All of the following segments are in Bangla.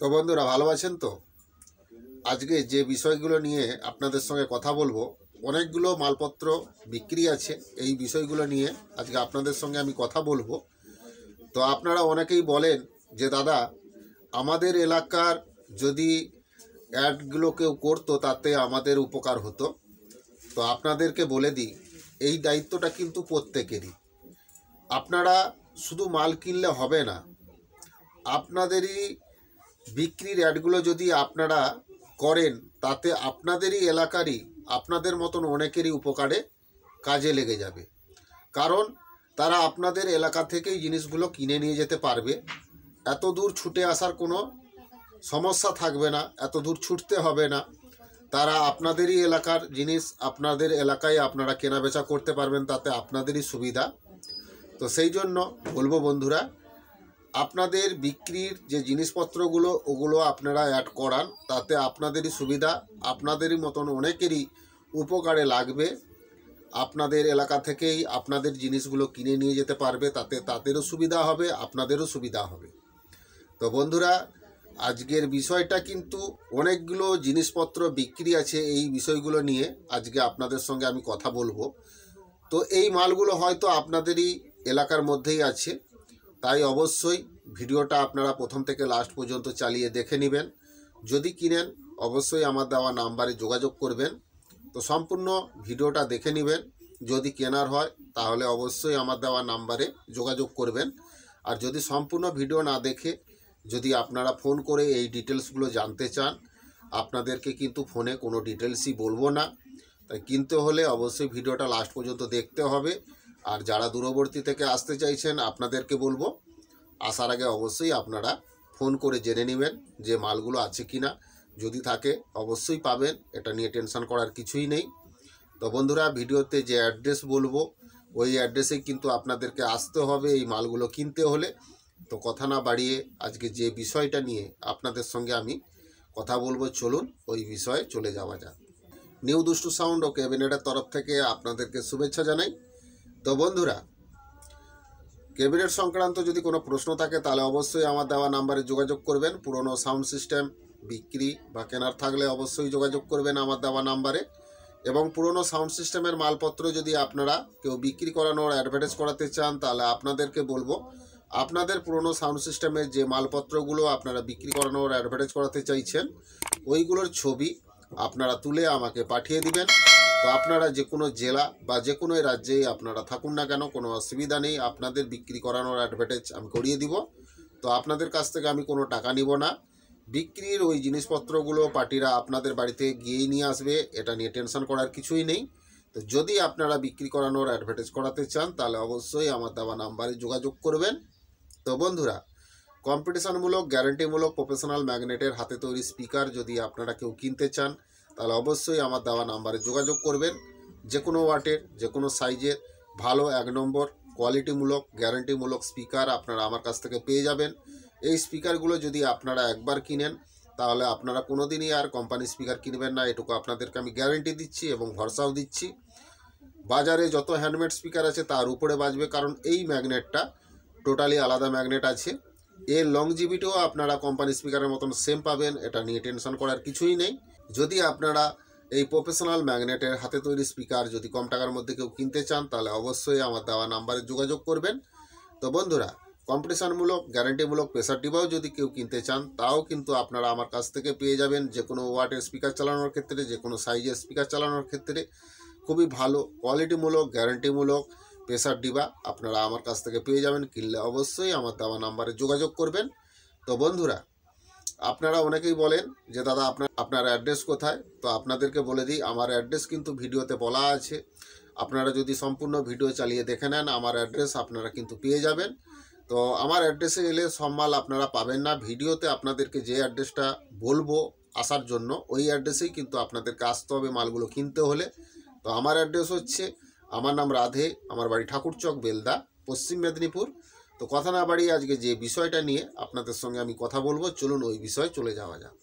তো বন্ধুরা ভালো আছেন তো? আজকে যে বিষয়গুলো নিয়ে আপনাদের সঙ্গে কথা বলবো, অনেকগুলো মালপত্র বিক্রি আছে। এই বিষয়গুলো নিয়ে আজকে আপনাদের সঙ্গে আমি কথা বলবো। তো আপনারা অনেকেই বলেন যে দাদা, আমাদের এলাকার যদি অ্যাডগুলো কেউ করতো তাতে আমাদের উপকার হতো। তো আপনাদেরকে বলে দিই, এই দায়িত্বটা কিন্তু প্রত্যেকেরই। আপনারা শুধু মাল কিনলে হবে না, আপনাদেরই বিক্রির অ্যাডগুলো যদি আপনারা করেন তাতে আপনাদেরই এলাকারই আপনাদের মতন অনেকেরই উপকারে কাজে লেগে যাবে। কারণ তারা আপনাদের এলাকা থেকেই জিনিসগুলো কিনে নিয়ে যেতে পারবে। এত দূর ছুটে আসার কোনো সমস্যা থাকবে না, এত দূর ছুটতে হবে না। তারা আপনাদেরই এলাকার জিনিস আপনাদের এলাকায় আপনারা কেনাবেচা করতে পারবেন, তাতে আপনাদেরই সুবিধা। তো সেই জন্য বলবো বন্ধুরা, আপনাদের বিক্রির যে জিনিসপত্রগুলো ওগুলো আপনারা অ্যাড করান, তাতে আপনাদেরই সুবিধা, আপনাদেরই মতন অনেকেরই উপকারে লাগবে। আপনাদের এলাকা থেকেই আপনাদের জিনিসগুলো কিনে নিয়ে যেতে পারবে, তাতে তাদেরও সুবিধা হবে, আপনাদেরও সুবিধা হবে। তো বন্ধুরা, আজকের বিষয়টা কিন্তু অনেকগুলো জিনিসপত্র বিক্রি আছে, এই বিষয়গুলো নিয়ে আজকে আপনাদের সঙ্গে আমি কথা বলবো। তো এই মালগুলো হয়তো আপনাদেরই এলাকার মধ্যেই আছে, তাই অবশ্যই ভিডিওটা আপনারা প্রথম থেকে লাস্ট পর্যন্ত চালিয়ে দেখে নেবেন। যদি কিনেন অবশ্যই আমার দেওয়া নাম্বারে যোগাযোগ করবেন। তো সম্পূর্ণ ভিডিওটা দেখে নেবেন। যদি কেনার হয় তাহলে অবশ্যই আমার দেওয়া নাম্বারে যোগাযোগ করবেন। আর যদি সম্পূর্ণ ভিডিও না দেখে যদি আপনারা ফোন করে এই ডিটেলসগুলো জানতে চান, আপনাদেরকে কিন্তু ফোনে কোনো ডিটেলসই বলবো না। তাই কিনতে হলে অবশ্যই ভিডিওটা লাস্ট পর্যন্ত দেখতে হবে। আর যারা দূরবর্তী থেকে আসতে চাইছেন আপনাদেরকে বলবো, আসার আগে অবশ্যই আপনারা ফোন করে জেনে নেবেন যে মালগুলো আছে কি না। যদি থাকে অবশ্যই পাবেন, এটা নিয়ে টেনশন করার কিছুই নেই। তো বন্ধুরা, ভিডিওতে যে অ্যাড্রেস বলবো ওই অ্যাড্রেসেই কিন্তু আপনাদেরকে আসতে হবে এই মালগুলো কিনতে হলে। তো কথা না বাড়িয়ে আজকে যে বিষয়টা নিয়ে আপনাদের সঙ্গে আমি কথা বলবো, চলুন ওই বিষয়ে চলে যাওয়া যাক। নিউ দুষ্টু সাউন্ড ও ক্যাবিনেটের তরফ থেকে আপনাদেরকে শুভেচ্ছা জানাই। তো বন্ধুরা, ক্যাবিনেট সংক্রান্ত যদি কোনো প্রশ্ন থাকে তাহলে অবশ্যই আমার দেওয়া নাম্বারে যোগাযোগ করবেন। পুরনো সাউন্ড সিস্টেম বিক্রি বা কেনার থাকলে অবশ্যই যোগাযোগ করবেন আমার দেওয়া নাম্বারে। এবং পুরনো সাউন্ড সিস্টেমের মালপত্র যদি আপনারা কেউ বিক্রি করানোর অ্যাডভার্টাইজ করাতে চান, তাহলে আপনাদেরকে বলবো, আপনাদের পুরনো সাউন্ড সিস্টেমের যে মালপত্রগুলো আপনারা বিক্রি করানোর অ্যাডভার্টাইজ করাতে চাইছেন ওইগুলোর ছবি আপনারা তুলে আমাকে পাঠিয়ে দিবেন। তো আপনারা যে কোনো জেলা বা যে কোনো রাজ্যেই আপনারা থাকুন না কেন, কোনো অসুবিধা নেই, আপনাদের বিক্রি করানোর অ্যাডভার্টাইজ আমি করিয়ে দিব। তো আপনাদের কাছ থেকে আমি কোনো টাকা নিব না। বিক্রির ওই জিনিসপত্রগুলো পার্টিরা আপনাদের বাড়িতে গিয়েই নিয়ে আসবে, এটা নিয়ে টেনশন করার কিছুই নেই। তো যদি আপনারা বিক্রি করানোর অ্যাডভার্টাইজ করাতে চান তাহলে অবশ্যই আমার দেওয়া নাম্বারে যোগাযোগ করবেন। তো বন্ধুরা, কম্পিটিশনমূলক গ্যারান্টিমূলক প্রফেশনাল ম্যাগনেটের হাতে তৈরি স্পিকার যদি আপনারা কেউ কিনতে চান তাহলে অবশ্যই আমার দেওয়া নাম্বারে যোগাযোগ করবেন। যে কোনো ওয়াটের যে কোনো সাইজের ভালো 1 নম্বর কোয়ালিটিমূলক গ্যারান্টিমূলক স্পিকার আপনারা আমার কাছ থেকে পেয়ে যাবেন। এই স্পিকারগুলো যদি আপনারা একবার কিনেন তাহলে আপনারা কোনো দিনই আর কোম্পানি স্পিকার কিনবেন না, এটুকু আপনাদেরকে আমি গ্যারান্টি দিচ্ছি এবং ভরসাও দিচ্ছি। বাজারে যত হ্যান্ডমেড স্পিকার আছে তার উপরে বাজবে, কারণ এই ম্যাগনেটটা টোটালি আলাদা ম্যাগনেট আছে। এর লংজিভিটিও আপনারা কোম্পানি স্পিকারের মতন সেম পাবেন, এটা নিয়ে টেনশন করার কিছুই নেই। যদি আপনারা এই প্রফেশনাল ম্যাগনেটের হাতে তৈরি স্পিকার যদি কম টাকার মধ্যে কেউ কিনতে চান তাহলে অবশ্যই আমার দেওয়া নাম্বারে যোগাযোগ করবেন। তো বন্ধুরা, কম্পিটিশনমূলক গ্যারান্টিমূলক প্রেসার ডিবাও যদি কেউ কিনতে চান তাও কিন্তু আপনারা আমার কাছ থেকে পেয়ে যাবেন। যে কোনো ওয়াটের স্পিকার চালানোর ক্ষেত্রে, যে কোনো সাইজের স্পিকার চালানোর ক্ষেত্রে খুবই ভালো কোয়ালিটিমূলক গ্যারান্টিমূলক প্রেসার ডিবা আপনারা আমার কাছ থেকে পেয়ে যাবেন। কিনলে অবশ্যই আমার দেওয়া নাম্বারে যোগাযোগ করবেন। তো বন্ধুরা, আপনারা অনেকেই বলেন যে দাদা আপনার অ্যাড্রেস কোথায়। তো আপনাদেরকে বলে দিই, আমার অ্যাড্রেস কিন্তু ভিডিওতে বলা আছে। আপনারা যদি সম্পূর্ণ ভিডিও চালিয়ে দেখে নেন আমার অ্যাড্রেস আপনারা কিন্তু পেয়ে যাবেন। তো আমার অ্যাড্রেসে এলে সব মাল আপনারা পাবেন না, ভিডিওতে আপনাদেরকে যে অ্যাড্রেসটা বলবো আসার জন্য ওই অ্যাড্রেসেই কিন্তু আপনাদেরকে আসতে হবে মালগুলো কিনতে হলে। তো আমার অ্যাড্রেস হচ্ছে, আমার নাম রাধে, আমার বাড়ি ঠাকুরচক, বেলদা, পশ্চিম মেদিনীপুর। তো কথা না বাড়িয়ে আজকে যে বিষয়টা নিয়ে আপনাদের সঙ্গে আমি কথা বলবো, চলুন ওই বিষয়ে চলে যাওয়া যাক।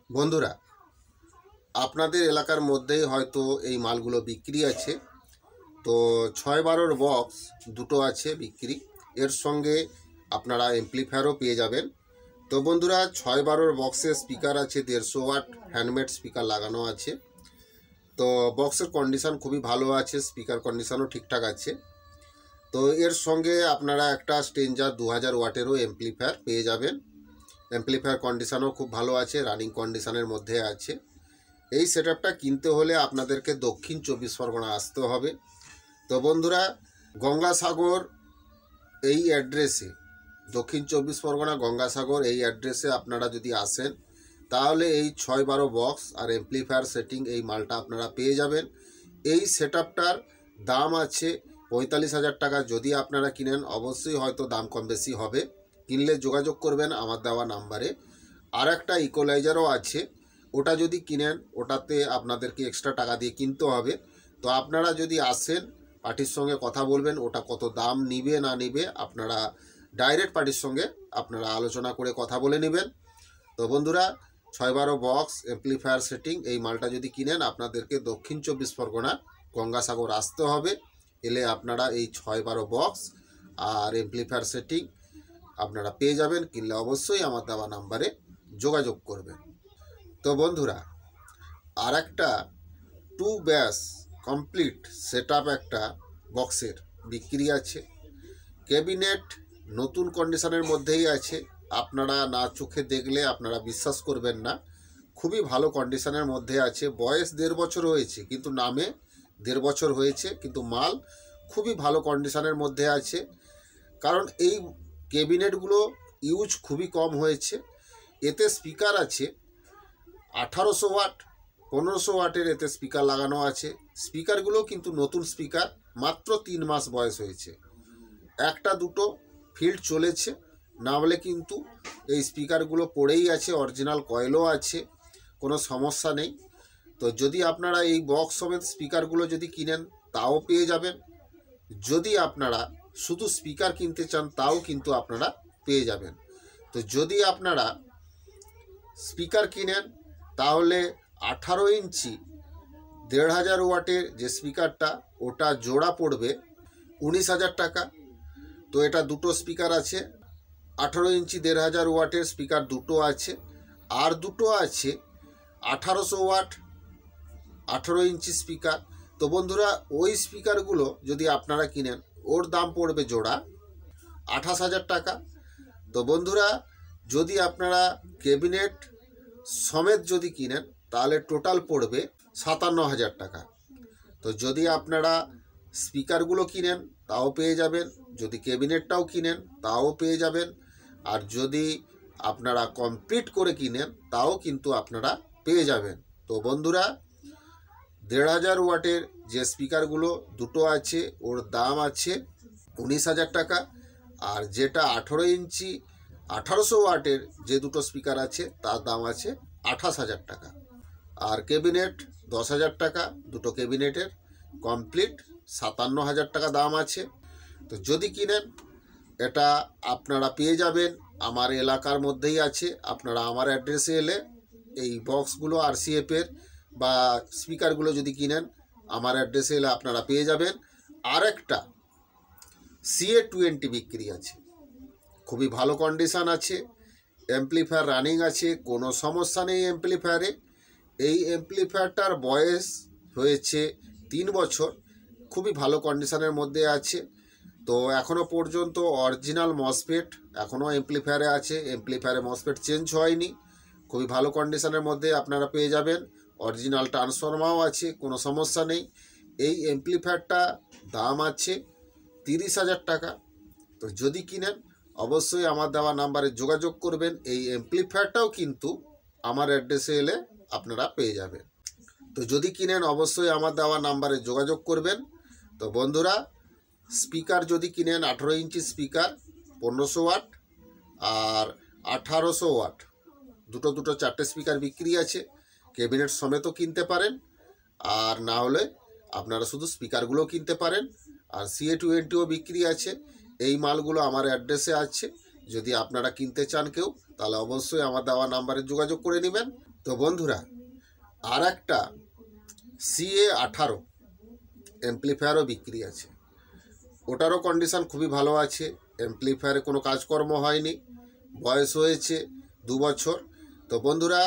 বন্ধুরা, আপনাদের এলাকার মধ্যেই হয়তো এই মালগুলো বিক্রি আছে। তো 6-12 বক্স দুটো আছে বিক্রি, এর সঙ্গে আপনারা এমপ্লিফায়ারও পেয়ে যাবেন। তো বন্ধুরা, 6-12 বক্সের স্পিকার আছে, 150 ওয়াট হ্যান্ডমেড স্পিকার লাগানো আছে। তো বক্সের কন্ডিশন খুবই ভালো আছে, স্পিকার কন্ডিশনও ঠিকঠাক আছে। তো এর সঙ্গে আপনারা একটা স্ট্রেঞ্জার 2000 ওয়াটেরও এমপ্লিফায়ার পেয়ে যাবেন। এমপ্লিফায়ার কন্ডিশনও খুব ভালো আছে, রানিং কন্ডিশনের মধ্যে আছে। এই সেটআপটা কিনতে হলে আপনাদেরকে দক্ষিণ 24 পরগনা আসতে হবে। তো বন্ধুরা, গঙ্গাসাগর এই অ্যাড্রেসে, দক্ষিণ 24 পরগনা গঙ্গাসাগর এই অ্যাড্রেসে আপনারা যদি আসেন তাহলে এই 6-12 বক্স আর এমপ্লিফায়ার সেটিং এই মালটা আপনারা পেয়ে যাবেন। এই সেটআপটার দাম আছে 45,000 টাকা। যদি আপনারা কিনেন অবশ্যই হয়তো দাম কম বেশি হবে, কিনলে যোগাযোগ করবেন আমার দেওয়া নাম্বারে। আর একটা ইকোলাইজারও আছে, ওটা যদি কিনেন ওটাতে আপনাদেরকে এক্সট্রা টাকা দিয়ে কিনতে হবে। তো আপনারা যদি আসেন পার্টির সঙ্গে কথা বলবেন, ওটা কত দাম নিবে না নিবে আপনারা ডাইরেক্ট পার্টির সঙ্গে আপনারা আলোচনা করে কথা বলে নেবেন। তো বন্ধুরা, 6-12 বক্স এমপ্লিফায়ার সেটিং এই মালটা যদি কিনেন আপনাদেরকে দক্ষিণ 24 পরগনা গঙ্গাসাগর আসতে হবে। এলে আপনারা এই 6-12 বক্স আর এমপ্লিফায়ার সেটিং আপনারা পেয়ে যাবেন। কিনলে অবশ্যই আমার দেওয়া নাম্বারে যোগাযোগ করবেন। তো বন্ধুরা, আর একটা 2 ব্যাস কমপ্লিট সেটআপ একটা বক্সের বিক্রি আছে। ক্যাবিনেট নতুন কন্ডিশনের মধ্যেই আছে, আপনারা না চোখে দেখলে আপনারা বিশ্বাস করবেন না। খুবই ভালো কন্ডিশনের মধ্যে আছে। বয়স 1.5 বছর হয়েছে, কিন্তু নামে 1.5 বছর হয়েছে, কিন্তু মাল খুবই ভালো কন্ডিশনের মধ্যে আছে। কারণ এই ক্যাবিনেটগুলো ইউজ খুবই কম হয়েছে। এতে স্পিকার আছে 1800 ওয়াট, 1500 ওয়াটের এতে স্পিকার লাগানো আছে। স্পিকারগুলো কিন্তু নতুন স্পিকার, মাত্র 3 মাস বয়স হয়েছে। একটা দুটো ফিল্ড চলেছে, না হলে কিন্তু এই স্পিকারগুলো পড়েই আছে, অরিজিনাল কয়েলও আছে, কোনো সমস্যা নেই। তো যদি আপনারা এই বক্স সমেত স্পিকারগুলো যদি কিনেন তাও পেয়ে যাবেন। যদি আপনারা শুধু স্পিকার কিনতে চান তাও কিন্তু আপনারা পেয়ে যাবেন। তো যদি আপনারা স্পিকার কিনেন তাহলে 18 ইঞ্চি 1500 ওয়াটের যে স্পিকারটা ওটা জোড়া পড়বে 19,000 টাকা। তো এটা দুটো স্পিকার আছে, 18 ইঞ্চি 1500 ওয়াটের স্পিকার দুটো আছে। আর দুটো আছে 1800 ওয়াট 18 ইঞ্চি স্পিকার। তো বন্ধুরা, ওই স্পিকারগুলো যদি আপনারা কিনেন ওর দাম পড়বে জোড়া 28,000 টাকা। তো বন্ধুরা, যদি আপনারা ক্যাবিনেট সমেত যদি কিনেন তাহলে টোটাল পড়বে 57,000 টাকা। তো যদি আপনারা স্পিকারগুলো কিনেন তাও পেয়ে যাবেন, যদি ক্যাবিনেটটাও কিনেন তাও পেয়ে যাবেন, আর যদি আপনারা কমপ্লিট করে কিনেন তাও কিন্তু আপনারা পেয়ে যাবেন। তো বন্ধুরা, 1500 ওয়াটের যে স্পিকারগুলো দুটো আছে ওর দাম আছে 19,000 টাকা। আর যেটা 18 ইঞ্চি 1800 ওয়াটের যে দুটো স্পিকার আছে তার দাম আছে 28,000 টাকা। আর ক্যাবিনেট 10,000 টাকা, দুটো ক্যাবিনেটের কমপ্লিট 57,000 টাকা দাম আছে। তো যদি কিনেন এটা আপনারা পেয়ে যাবেন, আমার এলাকার মধ্যেই আছে। আপনারা আমার অ্যাড্রেসে এলে এই বক্সগুলো আরসিএফের বা স্পিকারগুলো যদি কিনেন আমার অ্যাড্রেসে এলে আপনারা পেয়ে যাবেন। আর একটা CA20 বিক্রি আছে, খুবই ভালো কন্ডিশন আছে, অ্যাম্পলিফায়ার রানিং আছে, কোনো সমস্যা নেই অ্যাম্পলিফায়ারে। এই অ্যাম্পলিফায়ারটার বয়স হয়েছে 3 বছর, খুবই ভালো কন্ডিশনের মধ্যে আছে। তো এখনও পর্যন্ত অরিজিনাল মসফেট এখনও অ্যাম্পলিফায়ারে আছে, অ্যাম্পলিফায়ারে মসফেট চেঞ্জ হয়নি, খুবই ভালো কন্ডিশনের মধ্যে আপনারা পেয়ে যাবেন। অরিজিনাল ট্রান্সফরমারও আছে, কোনো সমস্যা নেই। এই অ্যাম্পলিফায়ারটা দাম আছে 30,000 টাকা। তো যদি কিনেন অবশ্যই আমার দেওয়া নাম্বারে যোগাযোগ করবেন। এই অ্যাম্পলিফায়ারটাও কিন্তু আমার অ্যাড্রেসে এলে আপনারা পেয়ে যাবেন। তো যদি কিনেন অবশ্যই আমার দেওয়া নাম্বারে যোগাযোগ করবেন। তো বন্ধুরা, স্পিকার যদি কিনেন 18 ইঞ্চি স্পিকার 1500 ওয়াট আর 1800 ওয়াট দুটো 4টে স্পিকার বিক্রি আছে। ক্যাবিনেট সমেতও কিনতে পারেন, আর না হলে আপনারা শুধু স্পিকারগুলো কিনতে পারেন। আর CA20ও বিক্রি আছে। এই মালগুলো আমার অ্যাড্রেসে আছে, যদি আপনারা কিনতে চান কেউ তাহলে অবশ্যই আমার দেওয়া নাম্বারে যোগাযোগ করে নেবেন। তো বন্ধুরা, আর একটা CA18 অ্যাম্প্লিফায়ারও বিক্রি আছে। ওটারও কন্ডিশান খুবই ভালো আছে। অ্যাম্প্লিফায়ারে কোনো কাজকর্ম হয়নি, বয়স হয়েছে 2 বছর। তো বন্ধুরা,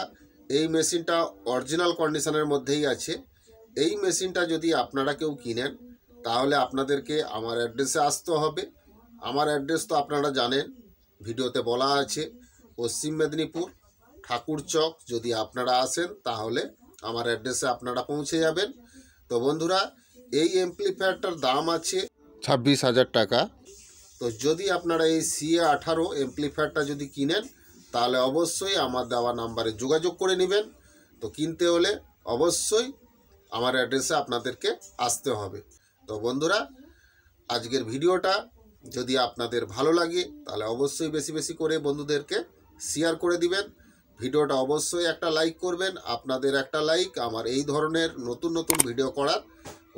এই মেশিনটা অরিজিনাল কন্ডিশনের মধ্যেই আছে। এই মেশিনটা যদি আপনারা কেউ কিনেন তাহলে আপনাদেরকে আমার অ্যাড্রেসে আসতে হবে। আমার অ্যাড্রেস তো আপনারা জানেন, ভিডিওতে বলা আছে। পশ্চিম মেদিনীপুর ঠাকুরচক। যদি আপনারা আসেন তাহলে আমার অ্যাড্রেসে আপনারা পৌঁছে যাবেন। তো বন্ধুরা, এই অ্যাম্প্লিফায়ারটার দাম আছে 26,000 টাকা। তো যদি আপনারা এই CA18 অ্যাম্প্লিফায়ারটা যদি কিনেন তাহলে অবশ্যই আমার দেওয়া নাম্বারে যোগাযোগ করে নেবেন। তো কিনতে হলে অবশ্যই আমার অ্যাড্রেসে আপনাদেরকে আসতে হবে। তো বন্ধুরা, আজকের ভিডিওটা যদি আপনাদের ভালো লাগে তাহলে অবশ্যই বেশি বেশি করে বন্ধুদেরকে শেয়ার করে দিবেন। ভিডিওটা অবশ্যই একটা লাইক করবেন। আপনাদের একটা লাইক আমার এই ধরনের নতুন নতুন ভিডিও করার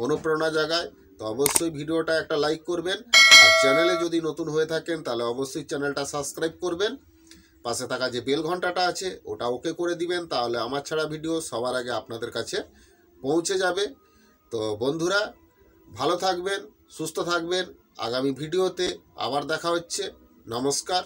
অনুপ্রেরণা জাগায়। তো অবশ্যই ভিডিওটা একটা লাইক করবেন। আর চ্যানেলে যদি নতুন হয়ে থাকেন তাহলে অবশ্যই চ্যানেলটা সাবস্ক্রাইব করবেন। পাশে থাকা যে বেল ঘন্টাটা আছে ওটা ওকে করে দিবেন, তাহলে আমার ছাড়া ভিডিও সবার আগে আপনাদের কাছে পৌঁছে যাবে। তো বন্ধুরা, ভালো থাকবেন, সুস্থ থাকবেন। আগামী ভিডিওতে আবার দেখা হচ্ছে। নমস্কার।